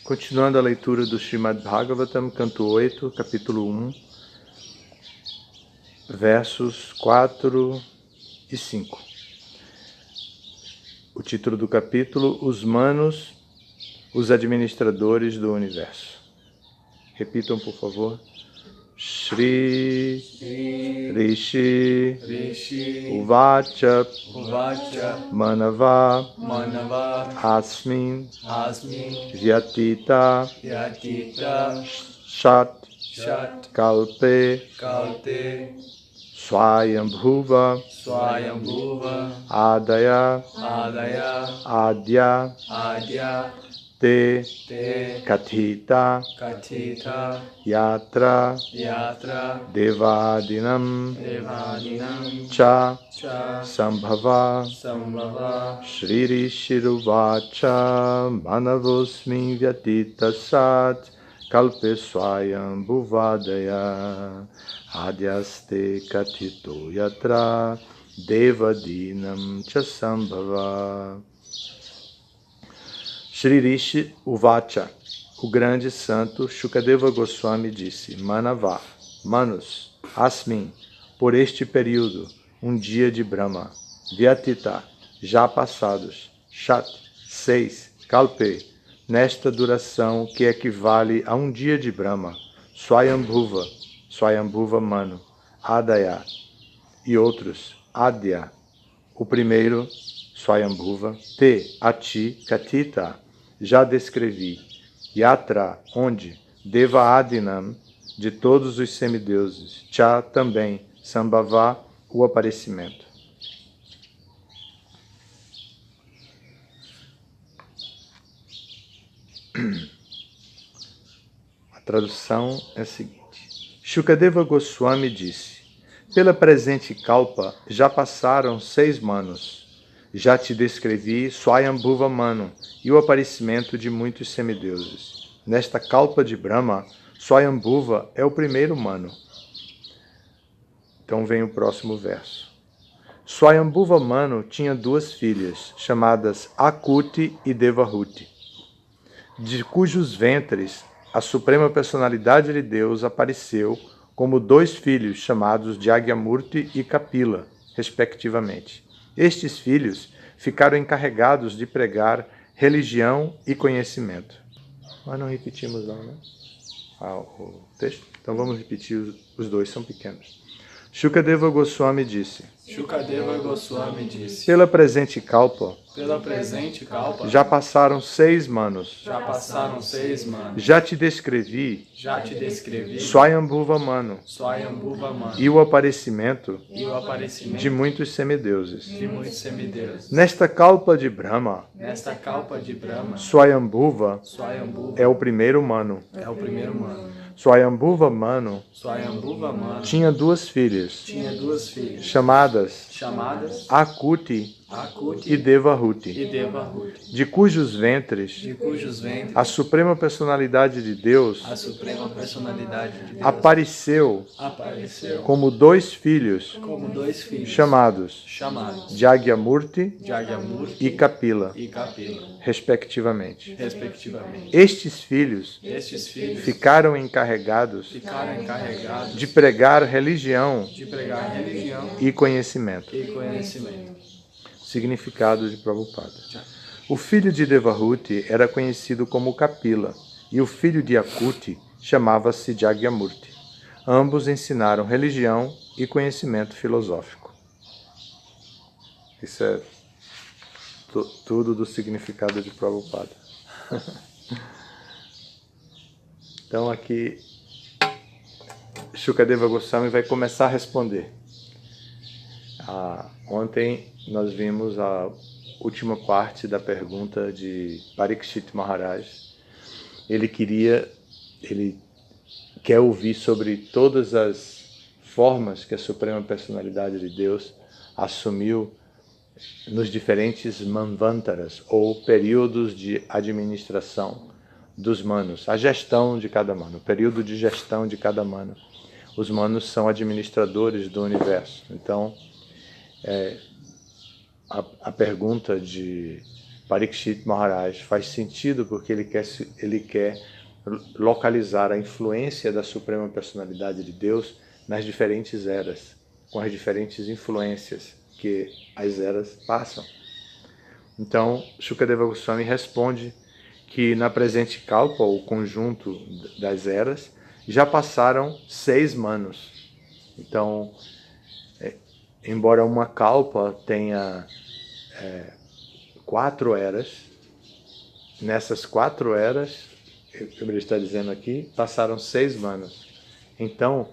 Continuando a leitura do Srimad Bhagavatam, canto 8, capítulo 1, versos 4 e 5. O título do capítulo: Os Manos, os administradores do universo. Repitam, por favor. Shri Rishi Uvacha Manava Asmin Vyatita Shat Kalpe Swayambhuva Adaya Adya Te Kathita Yatra Devadinam Cha Sambhava Shri Rishiruvacha Manavosmin Vyatita Sat Kalpe Swayambhuvadaya Adyaste Kathito Yatra Devadinam Cha Sambhava. Shri Rishi Uvacha, o grande santo Shukadeva Goswami disse: Manava, Manos, Asmin, por este período, um dia de Brahma, Vyatita, já passados, Shat, 6, Kalpe, nesta duração que equivale a um dia de Brahma, Swayambhuva, Swayambhuva Mano, Adaya, e outros, Adya, o primeiro, Swayambhuva, Te, a ti, Katita, já descrevi, Yatra, onde, Deva Adinam, de todos os semideuses, Cha, também, Sambhava, o aparecimento. A tradução é a seguinte: Shukadeva Goswami disse: pela presente kalpa já passaram 6 manos. Já te descrevi Swayambhuva Mano e o aparecimento de muitos semideuses. Nesta kalpa de Brahma, Swayambhuva é o primeiro Mano. Então vem o próximo verso. Swayambhuva Mano tinha 2 filhas, chamadas Akuti e Devahuti, de cujos ventres a Suprema Personalidade de Deus apareceu como 2 filhos, chamados Jagyamurti e Kapila, respectivamente. Estes filhos ficaram encarregados de pregar religião e conhecimento. Mas não repetimos não, né? O texto? Então vamos repetir, os dois são pequenos. Shukadeva Goswami disse: pela presente kalpa, já passaram 6 manos. Já te descrevi Swayambhuva Mano e o aparecimento de muitos semideuses. Nesta kalpa de Brahma, Swayambhuva é o primeiro Mano. Swayambhuva Mano tinha 2 filhas, chamadas Akuti e Devahuti, de cujos ventres a Suprema Personalidade de Deus apareceu como 2 filhos, chamados Jagyamurti e Kapila, respectivamente. Estes filhos ficaram encarregados de pregar religião e conhecimento. Significado de Prabhupada. O filho de Devahuti era conhecido como Kapila e o filho de Akuti chamava-se Jagyamurti. Ambos ensinaram religião e conhecimento filosófico. Isso é tudo do significado de Prabhupada. Então aqui Shukadeva Goswami vai começar a responder. Ontem nós vimos a última parte da pergunta de Parikshit Maharaj. Ele quer ouvir sobre todas as formas que a Suprema Personalidade de Deus assumiu nos diferentes manvantaras, ou períodos de administração dos manos, a gestão de cada mano, o período de gestão de cada mano. Os manos são administradores do universo. Então, a pergunta de Parikshit Maharaj faz sentido porque ele quer localizar a influência da Suprema Personalidade de Deus nas diferentes eras, com as diferentes influências que as eras passam. Então, Shukadeva Goswami responde que na presente Kalpa, o conjunto das eras, já passaram 6 manos. Então, embora uma Kalpa tenha 4 eras, nessas 4 eras, como ele está dizendo aqui, passaram 6 manos. Então,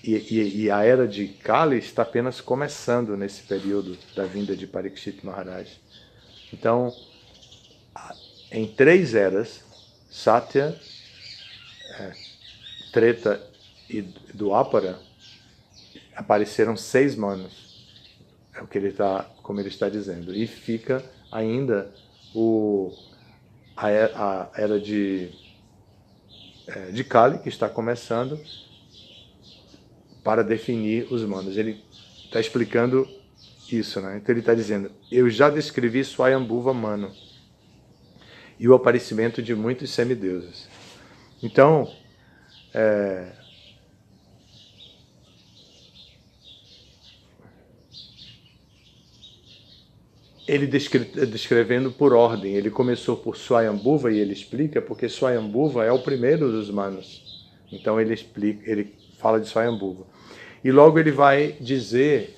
e a era de Kali está apenas começando nesse período da vinda de Parikshit Maharaj. Então, em 3 eras, Satya, Treta e Dwapara, apareceram 6 manos. É o que como ele está dizendo. E fica ainda a era de Kali, que está começando, para definir os manos. Ele está explicando isso, né? Então ele está dizendo, eu já descrevi Swayambhuva Manu e o aparecimento de muitos semideuses. Então, ele descrevendo por ordem. Ele começou por Swayambhuva e ele explica porque Swayambhuva é o primeiro dos manos. Então ele fala de Swayambhuva. E logo ele vai dizer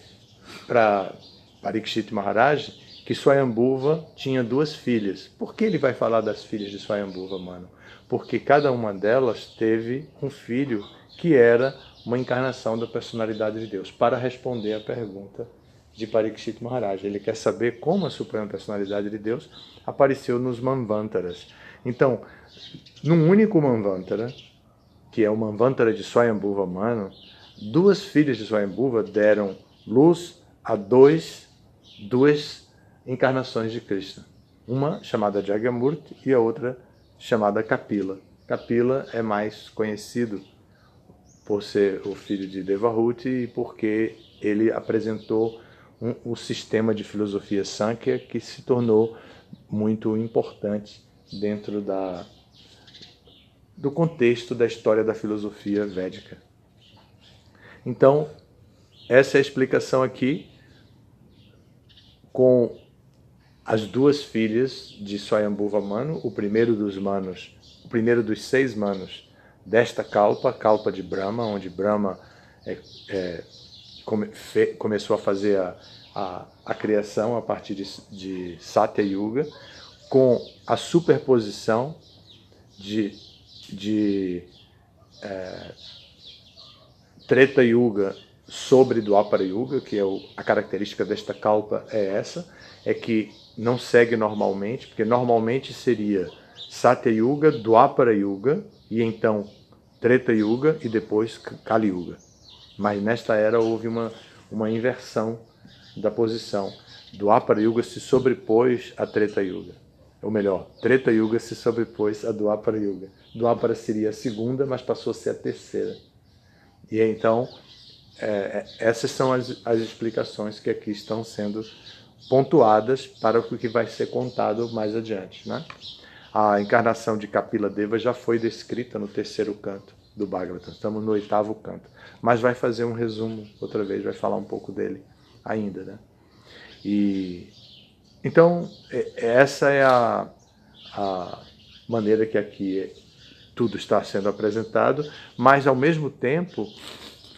para Parikshit Maharaj que Swayambhuva tinha 2 filhas. Por que ele vai falar das filhas de Swayambhuva, mano? Porque cada uma delas teve um filho que era uma encarnação da personalidade de Deus, para responder à pergunta de Parikshit Maharaj. Ele quer saber como a Suprema Personalidade de Deus apareceu nos Manvantaras. Então, num único Manvantara, que é o Manvantara de Swayambhuva Manu, 2 filhas de Swayambhuva deram luz a 2 encarnações de Krishna. Uma chamada Jagamurti e a outra chamada Kapila. Kapila é mais conhecido por ser o filho de Devahuti e porque ele apresentou um sistema de filosofia Sankhya que se tornou muito importante dentro do contexto da história da filosofia védica. Então, essa é a explicação aqui com as 2 filhas de Swayambhuva Manu, o primeiro dos 6 manos desta Kalpa de Brahma, onde Brahma começou a fazer a criação a partir de Satya Yuga, com a superposição de Treta Yuga sobre Dwapara Yuga, que é a característica desta Kalpa é que não segue normalmente, porque normalmente seria Satya Yuga, Dwapara Yuga, e então Treta Yuga e depois Kali Yuga. Mas nesta era houve uma inversão da posição. Dwapara Yuga se sobrepôs a Treta Yuga. Ou melhor, Treta Yuga se sobrepôs a Dwapara Yuga. Dwapara seria a segunda, mas passou a ser a terceira. E então, essas são as explicações que aqui estão sendo pontuadas para o que vai ser contado mais adiante, né? A encarnação de Kapila Deva já foi descrita no 3º canto do Bhagavatam. Estamos no 8º canto. Mas vai fazer um resumo outra vez, vai falar um pouco dele ainda, né? Então, essa é a maneira que aqui tudo está sendo apresentado, mas ao mesmo tempo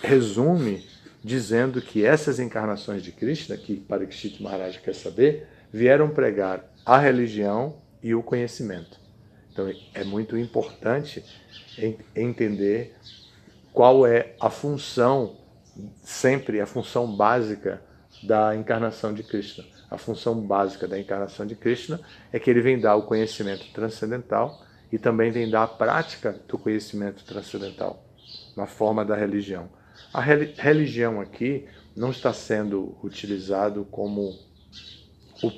resume dizendo que essas encarnações de Krishna, que Parikshit Maharaj quer saber, vieram pregar a religião e o conhecimento. Então é muito importante entender qual é a função, sempre a função básica da encarnação de Krishna. A função básica da encarnação de Krishna é que ele vem dar o conhecimento transcendental e também vem dar a prática do conhecimento transcendental, na forma da religião. A religião aqui não está sendo utilizado como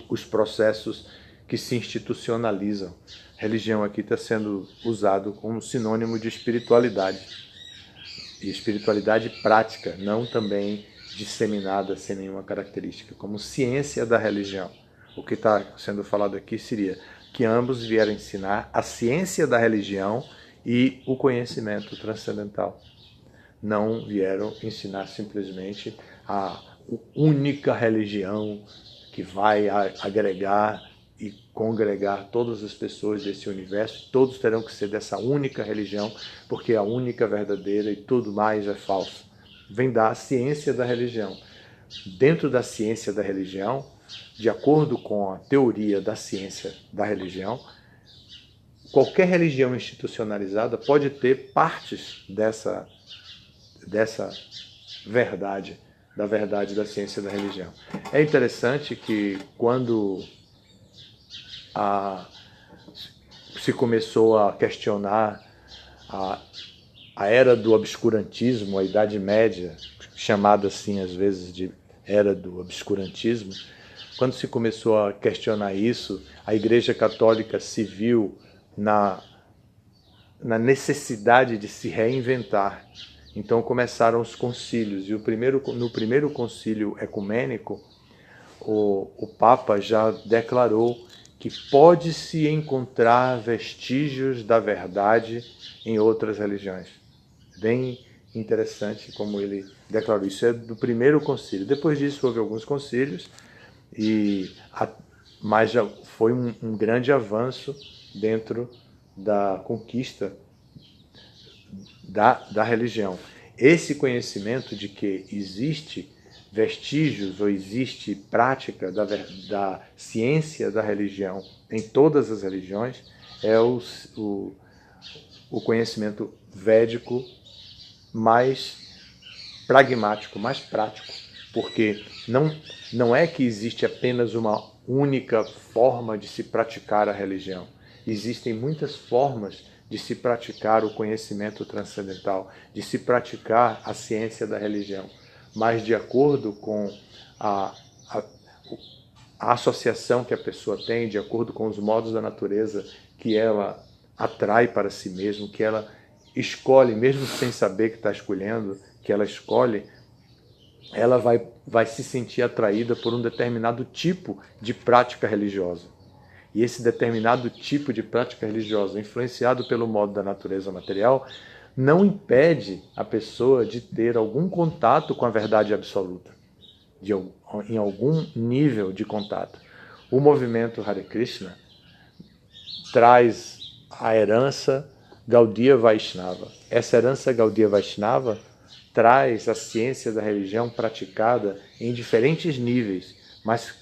os processos que se institucionalizam. Religião aqui está sendo usado como sinônimo de espiritualidade. E espiritualidade prática, não também disseminada sem nenhuma característica, como ciência da religião. O que está sendo falado aqui seria que ambos vieram ensinar a ciência da religião e o conhecimento transcendental. Não vieram ensinar simplesmente a única religião que vai agregar e congregar todas as pessoas desse universo. Todos terão que ser dessa única religião, porque é a única verdadeira e tudo mais é falso. Vem da ciência da religião. Dentro da ciência da religião, de acordo com a teoria da ciência da religião, qualquer religião institucionalizada pode ter partes dessa verdade, da verdade da ciência da religião. É interessante que quando se começou a questionar a era do obscurantismo, a Idade Média, chamada assim às vezes de era do obscurantismo, quando se começou a questionar isso, a Igreja Católica se viu na necessidade de se reinventar. Então começaram os concílios, e no primeiro concílio ecumênico, o Papa já declarou que pode-se encontrar vestígios da verdade em outras religiões. Bem interessante como ele declarou. Isso é do primeiro concílio. Depois disso houve alguns concílios, mas já foi um grande avanço dentro da conquista da religião. Esse conhecimento de que existe vestígios ou existe prática da ciência da religião em todas as religiões é o conhecimento védico mais pragmático, mais prático, porque não é que existe apenas uma única forma de se praticar a religião. Existem muitas formas de se praticar o conhecimento transcendental, de se praticar a ciência da religião, mas de acordo com a associação que a pessoa tem, de acordo com os modos da natureza que ela atrai para si mesma, que ela escolhe, mesmo sem saber que está escolhendo, que ela escolhe, ela vai se sentir atraída por um determinado tipo de prática religiosa. E esse determinado tipo de prática religiosa, influenciado pelo modo da natureza material, não impede a pessoa de ter algum contato com a verdade absoluta, em algum nível de contato. O movimento Hare Krishna traz a herança Gaudiya Vaishnava. Essa herança Gaudiya Vaishnava traz a ciência da religião praticada em diferentes níveis, mas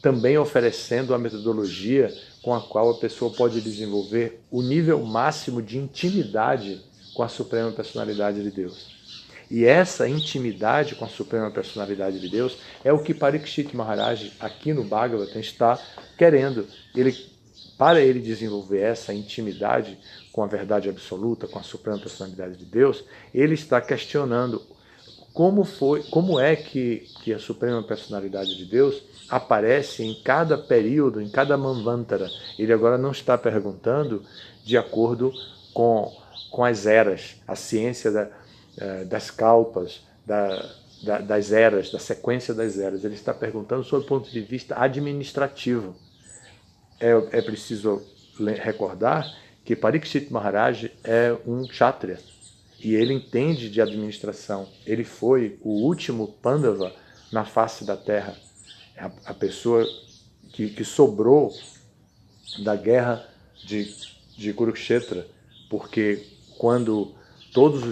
também oferecendo a metodologia com a qual a pessoa pode desenvolver o nível máximo de intimidade com a Suprema Personalidade de Deus. E essa intimidade com a Suprema Personalidade de Deus é o que Parikshit Maharaj, aqui no Bhagavatam, está querendo. Para ele desenvolver essa intimidade com a verdade absoluta, com a Suprema Personalidade de Deus, ele está questionando como é que a Suprema Personalidade de Deus aparece em cada período, em cada manvantara. Ele agora não está perguntando de acordo com as eras, a ciência das kalpas, das eras, da sequência das eras. Ele está perguntando sob o ponto de vista administrativo. É preciso recordar que Parikshit Maharaj é um kshatriya e ele entende de administração. Ele foi o último Pandava na face da terra. A pessoa que sobrou da guerra de Kurukshetra, porque quando todos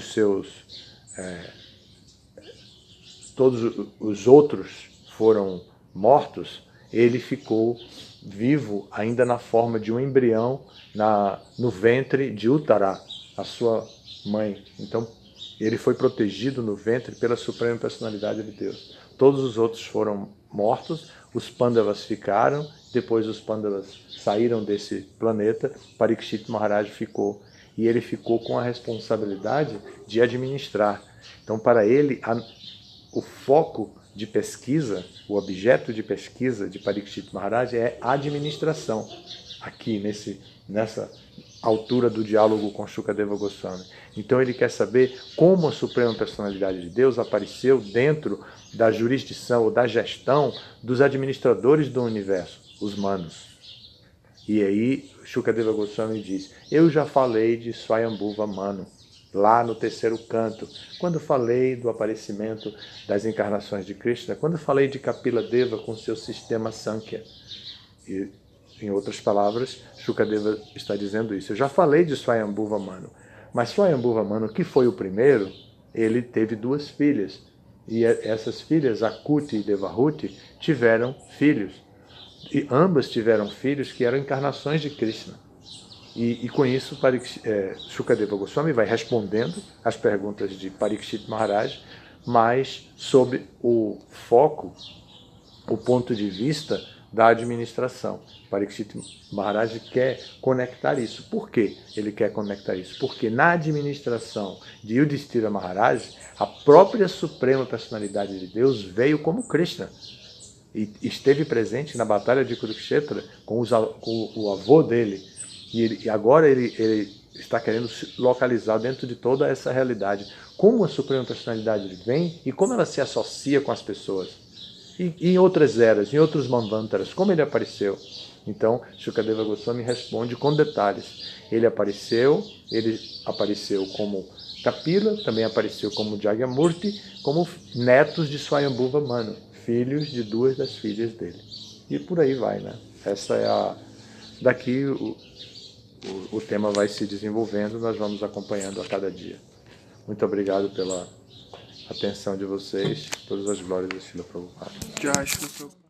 os outros foram mortos, ele ficou vivo ainda na forma de um embrião no ventre de Uttara, a sua mãe. Então, ele foi protegido no ventre pela Suprema Personalidade de Deus. Todos os outros foram mortos, os Pandavas ficaram, depois os Pandavas saíram desse planeta, Parikshit Maharaj ficou. E ele ficou com a responsabilidade de administrar. Então, para ele, o foco de pesquisa, o objeto de pesquisa de Parikshit Maharaj é a administração. Aqui, altura do diálogo com Shukadeva Goswami. Então ele quer saber como a Suprema Personalidade de Deus apareceu dentro da jurisdição ou da gestão dos administradores do universo, os manos. E aí Shukadeva Goswami diz, eu já falei de Swayambhuva Manu, lá no terceiro canto, quando falei do aparecimento das encarnações de Krishna, quando falei de Kapila Deva com seu sistema Sankhya. E, em outras palavras, Shukadeva está dizendo isso. Eu já falei de Swayambhuva Manu, mas Swayambhuva Manu, que foi o primeiro, ele teve duas filhas. E essas filhas, Akuti e Devahuti, tiveram filhos. E ambas tiveram filhos que eram encarnações de Krishna. E com isso, Shukadeva Goswami vai respondendo as perguntas de Parikshit Maharaj, mas sob o foco, o ponto de vista da administração. Parikshit Maharaj quer conectar isso. Por que ele quer conectar isso? Porque na administração de Yudhishthira Maharaj, a própria Suprema Personalidade de Deus veio como Krishna. E esteve presente na Batalha de Kurukshetra com o avô dele. E agora ele está querendo se localizar dentro de toda essa realidade. Como a Suprema Personalidade vem e como ela se associa com as pessoas. E em outras eras, em outros manvantaras, como ele apareceu? Então, Shukadeva Goswami responde com detalhes. Ele apareceu como Kapila, também apareceu como Jagyamurti, como netos de Swayambhuva Manu, filhos de duas das filhas dele. E por aí vai, né? Essa é daqui o tema vai se desenvolvendo, nós vamos acompanhando a cada dia. Muito obrigado pela atenção de vocês. Todas as glórias do Srila Prabhupada.